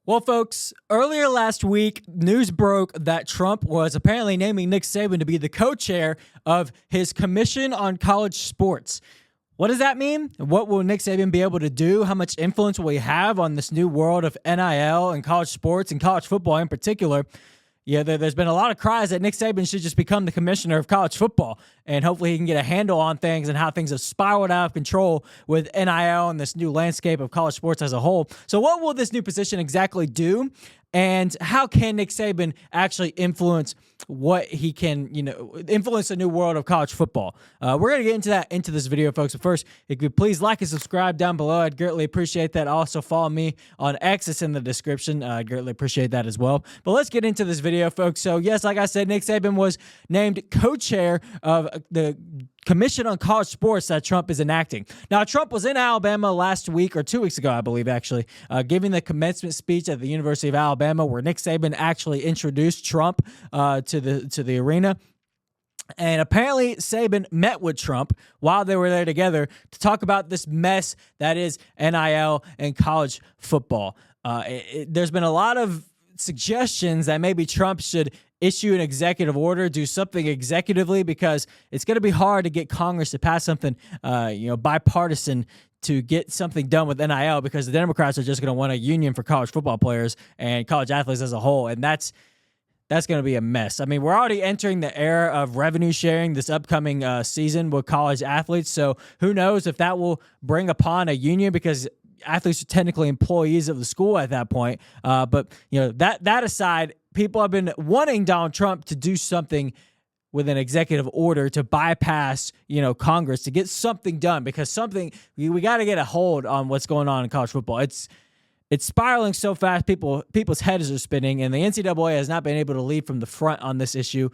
Well, folks, earlier last week, news broke that Trump was apparently naming Nick Saban to be the co-chair of his Commission on College Sports. What does that mean? What will Nick Saban be able to do? How much influence will he have on this new world of NIL and college sports and college football in particular? Yeah, there's been a lot of cries that Nick Saban should just become the commissioner of college football, and hopefully he can get a handle on things and how things have spiraled out of control with NIL and this new landscape of college sports as a whole. So what will this new position exactly do? And how can Nick Saban actually influence what he can, influence the new world of college football? We're going to get into that into this video, folks. But first, if you could please like and subscribe down below, I'd greatly appreciate that. Also, follow me on X. It's in the description. I'd greatly appreciate that as well. But let's get into this video, folks. So, yes, like I said, Nick Saban was named co-chair of the Commission on College Sports that Trump is enacting. Now, Trump was in Alabama last week, or 2 weeks ago, I believe, actually, giving the commencement speech at the University of Alabama, where Nick Saban actually introduced Trump to the arena. And apparently, Saban met with Trump while they were there together to talk about this mess that is NIL and college football. There's been a lot of suggestions that maybe Trump should issue an executive order, do something executively, because it's going to be hard to get Congress to pass something, bipartisan to get something done with NIL, because the Democrats are just going to want a union for college football players and college athletes as a whole, and that's going to be a mess. I mean, we're already entering the era of revenue sharing this upcoming season with college athletes, so who knows if that will bring upon a union, because athletes are technically employees of the school at that point. But that aside, people have been wanting Donald Trump to do something with an executive order to bypass, Congress, to get something done, because we got to get a hold on what's going on in college football. It's spiraling so fast, people's heads are spinning, and the NCAA has not been able to lead from the front on this issue.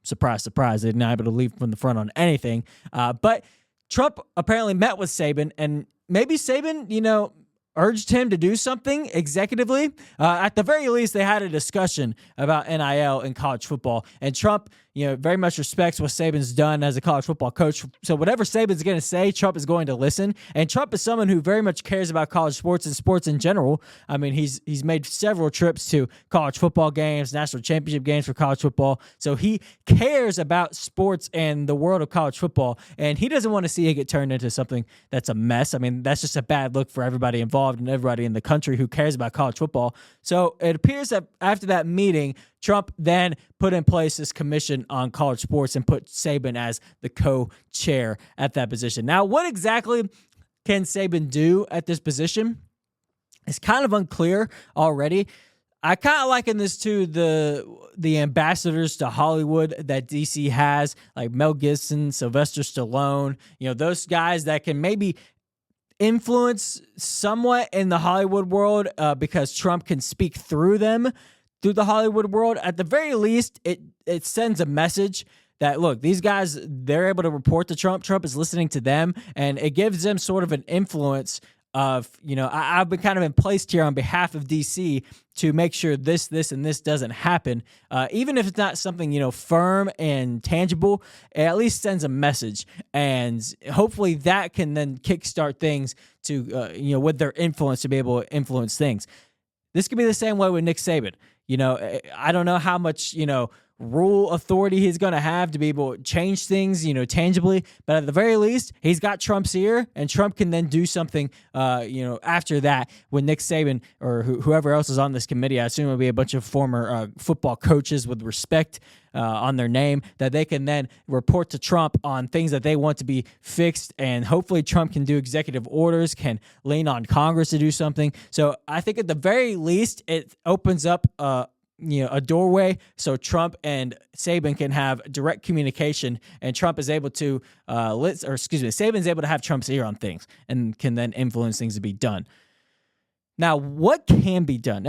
Surprise, surprise, they're not able to lead from the front on anything. But Trump apparently met with Saban, and maybe Saban, urged him to do something executively. At the very least, they had a discussion about NIL and college football. And Trump, very much respects what Saban's done as a college football coach. So whatever Saban's going to say, Trump is going to listen. And Trump is someone who very much cares about college sports and sports in general. I mean, he's made several trips to college football games, national championship games for college football. So he cares about sports and the world of college football. And he doesn't want to see it get turned into something that's a mess. I mean, that's just a bad look for everybody involved and everybody in the country who cares about college football. So it appears that after that meeting, Trump then put in place this commission on college sports and put Saban as the co-chair at that position. Now, what exactly can Saban do at this position? It's kind of unclear already. I kind of liken this to the ambassadors to Hollywood that DC has, like Mel Gibson, Sylvester Stallone, those guys that can maybe influence somewhat in the Hollywood world because Trump can speak through them, through the Hollywood world. At the very least, it sends a message that, look, these guys, they're able to report to Trump. Trump is listening to them, and it gives them sort of an influence of, I've been kind of in place here on behalf of DC to make sure this, and this doesn't happen. Even if it's not something, firm and tangible, it at least sends a message. And hopefully that can then kickstart things to, with their influence, to be able to influence things. This could be the same way with Nick Saban. I don't know how much, rule authority he's going to have to be able to change things, tangibly. But at the very least, he's got Trump's ear, and Trump can then do something, after that when Nick Saban or whoever else is on this committee. I assume it'll be a bunch of former football coaches with respect on their name, that they can then report to Trump on things that they want to be fixed. And hopefully Trump can do executive orders, can lean on Congress to do something. So I think at the very least, it opens up a doorway so Trump and Saban can have direct communication, and Trump is able to, Saban's able to have Trump's ear on things and can then influence things to be done. Now, what can be done?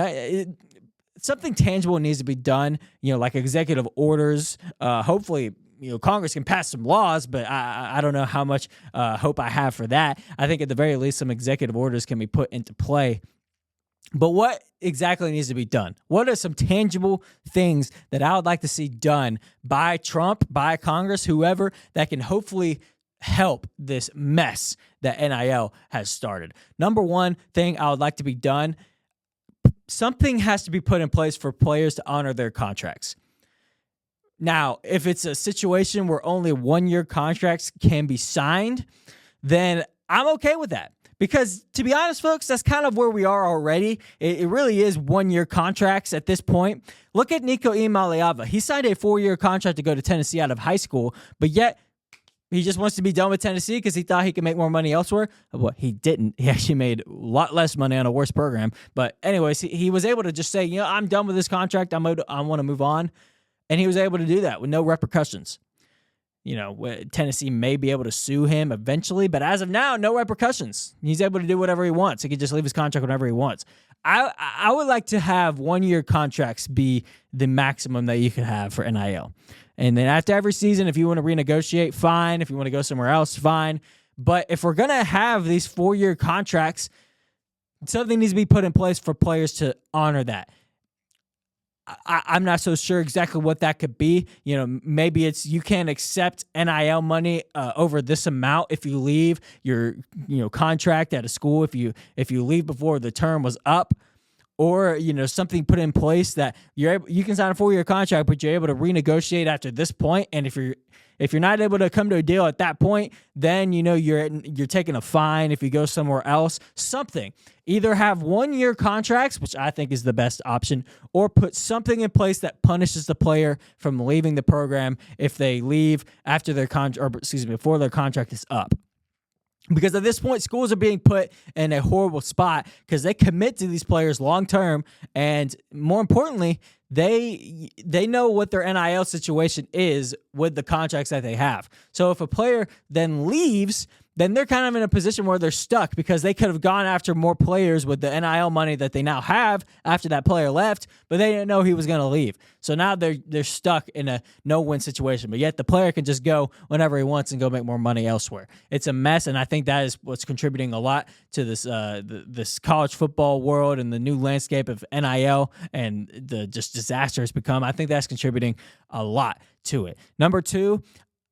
Something tangible needs to be done, like executive orders. Hopefully, Congress can pass some laws, but I don't know how much hope I have for that. I think at the very least, some executive orders can be put into play. But what exactly needs to be done? What are some tangible things that I would like to see done by Trump, by Congress, whoever, that can hopefully help this mess that NIL has started? Number one thing I would like to be done, something has to be put in place for players to honor their contracts. Now, if it's a situation where only 1-year contracts can be signed, then I'm okay with that. Because to be honest, folks, that's kind of where we are already. It really is 1-year contracts at this point. Look at Nico Imaliava. He signed a 4-year contract to go to Tennessee out of high school, but yet he just wants to be done with Tennessee because he thought he could make more money elsewhere. Well, he didn't. He actually made a lot less money on a worse program. But anyways, he was able to just say, I'm done with this contract. I want to move on. And he was able to do that with no repercussions. Tennessee may be able to sue him eventually, but as of now, no repercussions. He's able to do whatever he wants. He can just leave his contract whenever he wants. I would like to have 1-year contracts be the maximum that you could have for NIL. And then after every season, if you want to renegotiate, fine. If you want to go somewhere else, fine. But if we're going to have these 4-year contracts, something needs to be put in place for players to honor that. I'm not so sure exactly what that could be. Maybe it's you can't accept NIL money over this amount if you leave your contract at a school, if you leave before the term was up, or something put in place that you can sign a 4-year contract, but you're able to renegotiate after this point. And if you're not able to come to a deal at that point, then you're taking a fine if you go somewhere else. Something. Either have 1-year contracts, which I think is the best option, or put something in place that punishes the player from leaving the program if they leave after their before their contract is up. Because at this point, schools are being put in a horrible spot because they commit to these players long term, and more importantly, they know what their NIL situation is with the contracts that they have. So if a player then leaves, then they're kind of in a position where they're stuck because they could have gone after more players with the NIL money that they now have after that player left, but they didn't know he was going to leave. So now they're stuck in a no-win situation, but yet the player can just go whenever he wants and go make more money elsewhere. It's a mess, and I think that is what's contributing a lot to this college football world and the new landscape of NIL and the just disaster it's become. I think that's contributing a lot to it. Number 2,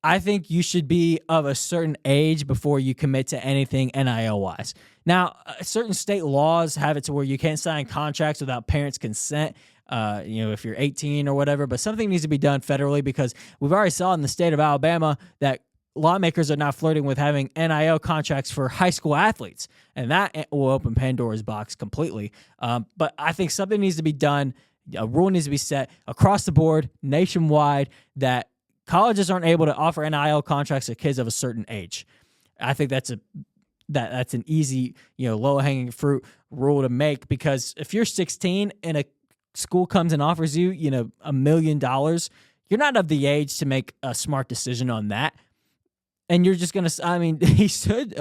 I think you should be of a certain age before you commit to anything NIL-wise. Now, certain state laws have it to where you can't sign contracts without parents' consent, if you're 18 or whatever, but something needs to be done federally because we've already saw in the state of Alabama that lawmakers are now flirting with having NIL contracts for high school athletes, and that will open Pandora's box completely. But I think something needs to be done. A rule needs to be set across the board, nationwide, that colleges aren't able to offer NIL contracts to kids of a certain age. I think that's an easy, low-hanging fruit rule to make because if you're 16 and a school comes and offers you, $1 million, you're not of the age to make a smart decision on that. And you're just going to, he should,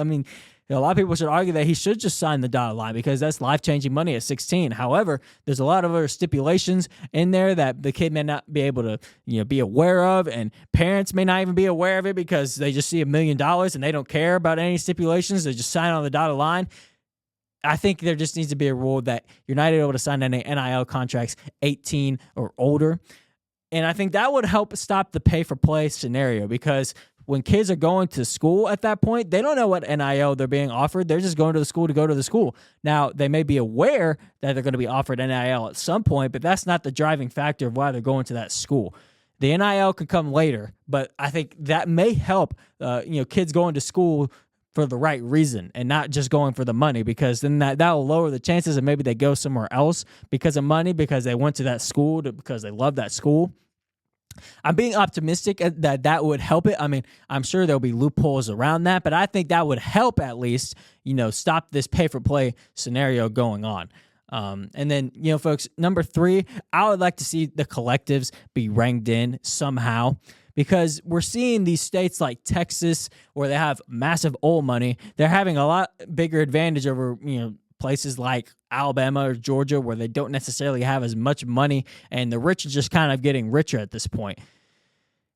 a lot of people should argue that he should just sign the dotted line because that's life-changing money at 16. However, there's a lot of other stipulations in there that the kid may not be able to, be aware of, and parents may not even be aware of it because they just see $1 million and they don't care about any stipulations. They just sign on the dotted line. I think there just needs to be a rule that you're not able to sign any NIL contracts 18 or older. And I think that would help stop the pay-for-play scenario because when kids are going to school at that point, they don't know what NIL they're being offered. They're just going to the school to go to the school. Now, they may be aware that they're going to be offered NIL at some point, but that's not the driving factor of why they're going to that school. The NIL could come later, but I think that may help kids going to school for the right reason and not just going for the money, because then that will lower the chances of maybe they go somewhere else because of money, because they went to that school because they love that school. I'm being optimistic that would help it. I'm sure there'll be loopholes around that, but I think that would help at least, stop this pay-for-play scenario going on. And then, folks, number 3, I would like to see the collectives be ranged in somehow, because we're seeing these states like Texas where they have massive oil money. They're having a lot bigger advantage over, places like Alabama or Georgia where they don't necessarily have as much money, and the rich are just kind of getting richer at this point.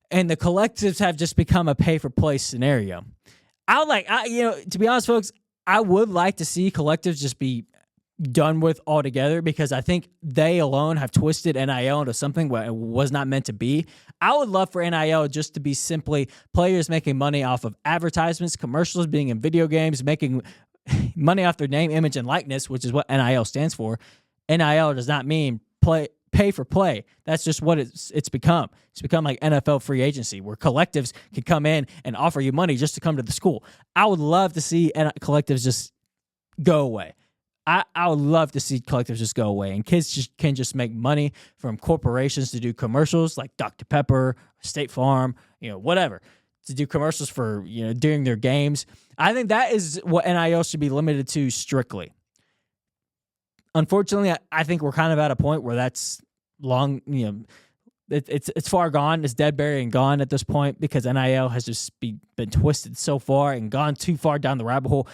And the collectives have just become a pay-for-play scenario. To be honest, folks, I would like to see collectives just be done with altogether, because I think they alone have twisted NIL into something what it was not meant to be. I would love for NIL just to be simply players making money off of advertisements, commercials, being in video games, making money off their name, image, and likeness, which is what NIL stands for. NIL does not mean pay for play. That's just what it's become. It's become like NFL free agency, where collectives can come in and offer you money just to come to the school. I would love to see collectives just go away. I would love to see collectives just go away, and kids can just make money from corporations to do commercials like Dr. Pepper, State Farm, whatever, to do commercials for, during their games. I think that is what NIL should be limited to strictly. Unfortunately, I think we're kind of at a point where that's long, it's far gone. It's dead, buried, and gone at this point, because NIL has just been twisted so far and gone too far down the rabbit hole.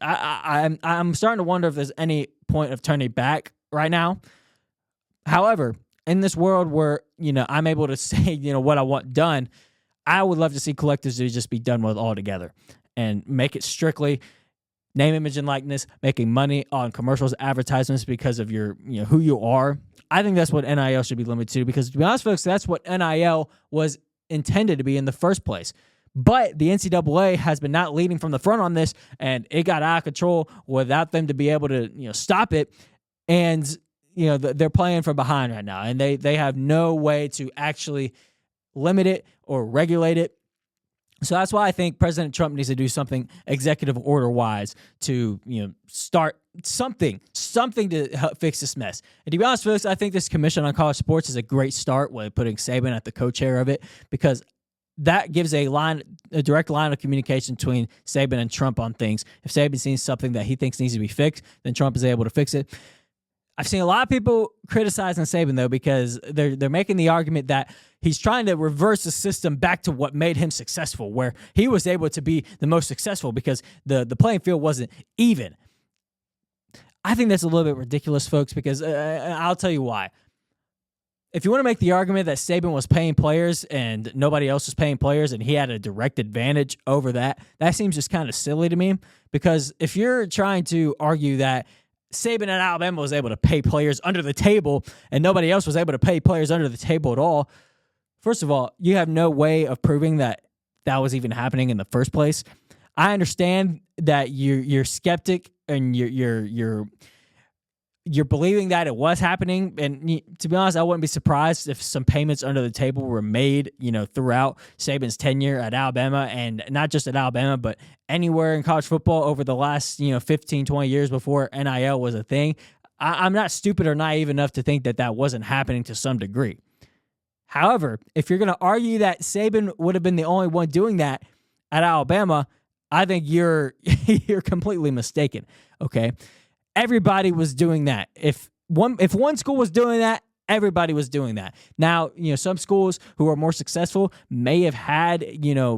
I'm starting to wonder if there's any point of turning back right now. However, in this world where, I'm able to say, what I want done, I would love to see collectives to just be done with altogether and make it strictly name, image, and likeness, making money on commercials, advertisements because of your, who you are. I think that's what NIL should be limited to, because to be honest, folks, that's what NIL was intended to be in the first place. But the NCAA has been not leading from the front on this, and it got out of control without them to be able to, stop it. And, they're playing from behind right now, and they have no way to actually limit it or regulate it. So that's why I think President Trump needs to do something executive order-wise to, start something to help fix this mess. And to be honest, folks, I think this Commission on College Sports is a great start with putting Saban at the co-chair of it, because that gives a direct line of communication between Saban and Trump on things. If Saban sees something that he thinks needs to be fixed, then Trump is able to fix it. I've seen a lot of people criticizing Saban, though, because they're making the argument that he's trying to reverse the system back to what made him successful, where he was able to be the most successful because the playing field wasn't even. I think that's a little bit ridiculous, folks, because I'll tell you why. If you want to make the argument that Saban was paying players and nobody else was paying players and he had a direct advantage over that seems just kind of silly to me, because if you're trying to argue that Saban at Alabama was able to pay players under the table and nobody else was able to pay players under the table at all, first of all, you have no way of proving that was even happening in the first place. I understand that you're skeptic and you're believing that it was happening, and to be honest, I wouldn't be surprised if some payments under the table were made, throughout Saban's tenure at Alabama, and not just at Alabama, but anywhere in college football over the last 15, 20 years before NIL was a thing. I'm not stupid or naive enough to think that wasn't happening to some degree. However, if you're going to argue that Saban would have been the only one doing that at Alabama, I think you're completely mistaken. Okay. Everybody was doing that. If one school was doing that, everybody was doing that. Now, some schools who are more successful may have had,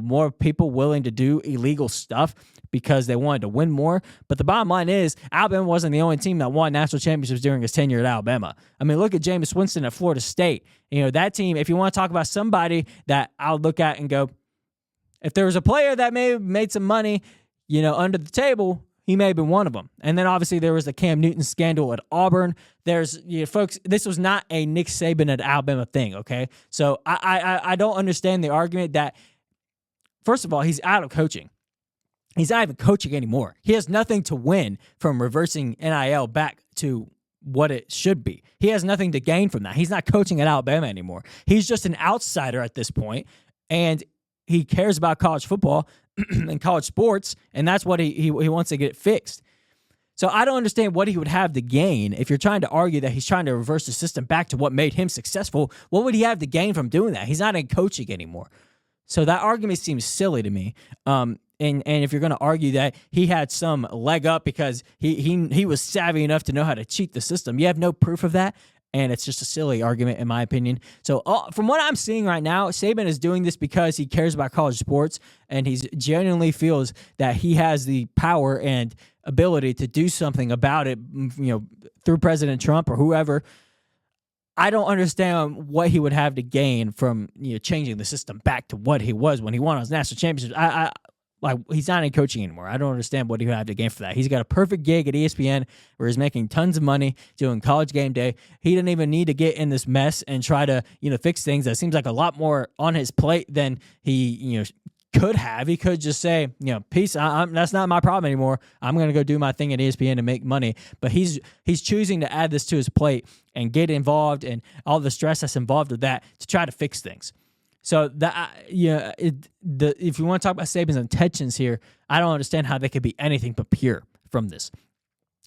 more people willing to do illegal stuff because they wanted to win more. But the bottom line is, Alabama wasn't the only team that won national championships during his tenure at Alabama. I mean, look at Jameis Winston at Florida State. That team, if you want to talk about somebody that I'll look at and go, if there was a player that may have made some money, under the table, he may have been one of them. And then obviously there was the Cam Newton scandal at Auburn. There's, folks, this was not a Nick Saban at Alabama thing, okay? So I don't understand the argument that, first of all, he's out of coaching. He's not even coaching anymore. He has nothing to win from reversing NIL back to what it should be. He has nothing to gain from that. He's not coaching at Alabama anymore. He's just an outsider at this point, and he cares about college football and college sports, and that's what he wants to get fixed. So I don't understand what he would have to gain if you're trying to argue that he's trying to reverse the system back to what made him successful. What would he have to gain from doing that? He's not in coaching anymore. So that argument seems silly to me. And if you're going to argue that he had some leg up because he was savvy enough to know how to cheat the system, you have no proof of that. And it's just a silly argument, in my opinion. So from what I'm seeing right now, Saban is doing this because he cares about college sports, and he genuinely feels that he has the power and ability to do something about it, through President Trump or whoever. I don't understand what he would have to gain from changing the system back to what he was when he won his national championships. Like, he's not in coaching anymore. I don't understand what he would have to gain for that. He's got a perfect gig at ESPN where he's making tons of money doing College Game Day. He didn't even need to get in this mess and try to, fix things. That seems like a lot more on his plate than he, could have. He could just say, peace. That's not my problem anymore. I'm going to go do my thing at ESPN and make money. But he's choosing to add this to his plate and get involved and all the stress that's involved with that to try to fix things. So if you want to talk about Saban's intentions here, I don't understand how they could be anything but pure from this.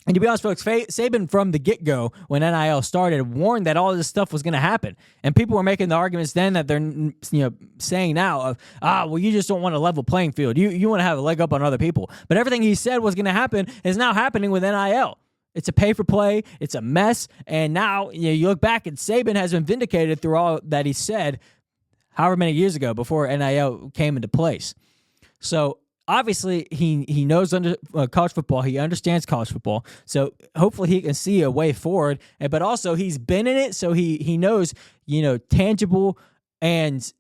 And to be honest, folks, Saban from the get-go, when NIL started, warned that all this stuff was going to happen. And people were making the arguments then that they're saying now of, well, you just don't want a level playing field. You want to have a leg up on other people. But everything he said was going to happen is now happening with NIL. It's a pay-for-play. It's a mess. And now you look back and Saban has been vindicated through all that he said however many years ago before NIL came into place. So obviously, he knows college football. He understands college football. So hopefully he can see a way forward. But also he's been in it, so he knows tangible and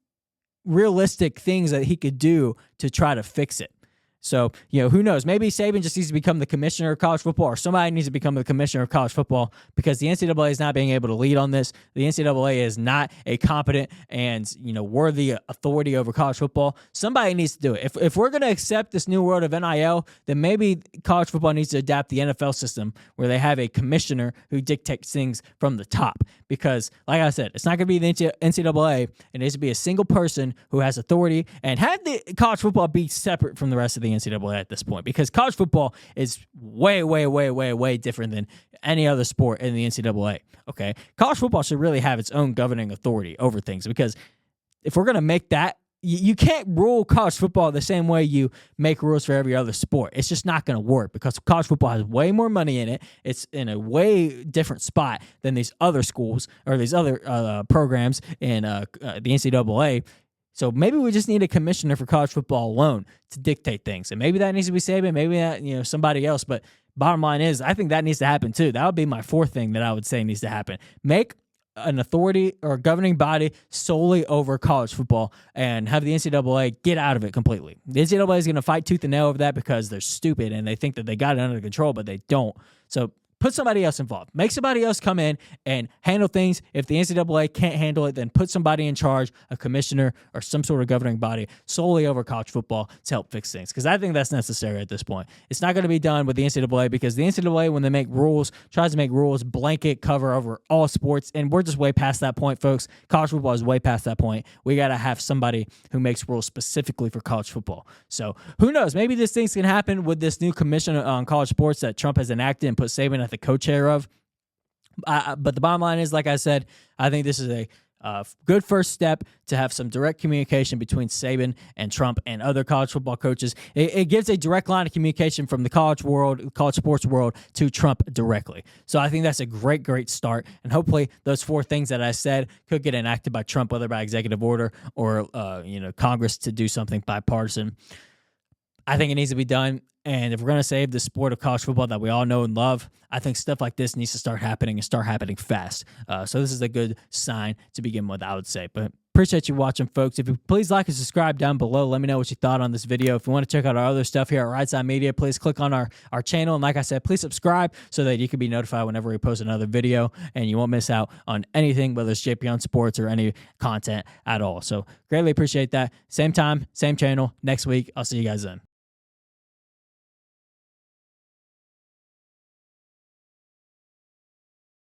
realistic things that he could do to try to fix it. So, who knows? Maybe Saban just needs to become the commissioner of college football, or somebody needs to become the commissioner of college football, because the NCAA is not being able to lead on this. The NCAA is not a competent and, worthy authority over college football. Somebody needs to do it. If we're going to accept this new world of NIL, then maybe college football needs to adapt the NFL system where they have a commissioner who dictates things from the top. Because, like I said, it's not going to be the NCAA. It needs to be a single person who has authority, and have the college football be separate from the rest of the NCAA at this point, because college football is way, way, way, way, way different than any other sport in the NCAA. Okay, college football should really have its own governing authority over things, because if we're going to make that, you can't rule college football the same way you make rules for every other sport. It's just not going to work, because college football has way more money in it. It's in a way different spot than these other schools or these other programs in the NCAA. So maybe we just need a commissioner for college football alone to dictate things. And maybe that needs to be Saban, maybe that, somebody else. But bottom line is, I think that needs to happen too. That would be my fourth thing that I would say needs to happen. Make an authority or a governing body solely over college football and have the NCAA get out of it completely. The NCAA is going to fight tooth and nail over that because they're stupid and they think that they got it under control, but they don't. So put somebody else involved. Make somebody else come in and handle things. If the NCAA can't handle it, then put somebody in charge, a commissioner or some sort of governing body solely over college football to help fix things, because I think that's necessary at this point. It's not going to be done with the NCAA, because the NCAA, when they make rules, tries to make rules blanket cover over all sports, and we're just way past that point, folks. College football is way past that point. We got to have somebody who makes rules specifically for college football. So who knows? Maybe this thing's can happen with this new commission on college sports that Trump has enacted and put Saban at the co-chair of. But the bottom line is, like I said, I think this is a good first step to have some direct communication between Saban and Trump and other college football coaches. It gives a direct line of communication from the college sports world to Trump directly. So I think that's a great, great start. And hopefully those four things that I said could get enacted by Trump, whether by executive order or Congress to do something bipartisan. I think it needs to be done. And if we're going to save the sport of college football that we all know and love, I think stuff like this needs to start happening and start happening fast. So this is a good sign to begin with, I would say. But appreciate you watching, folks. If you please like and subscribe down below. Let me know what you thought on this video. If you want to check out our other stuff here at Rightside Media, please click on our channel. And like I said, please subscribe so that you can be notified whenever we post another video and you won't miss out on anything, whether it's JP on Sports or any content at all. So greatly appreciate that. Same time, same channel next week. I'll see you guys then.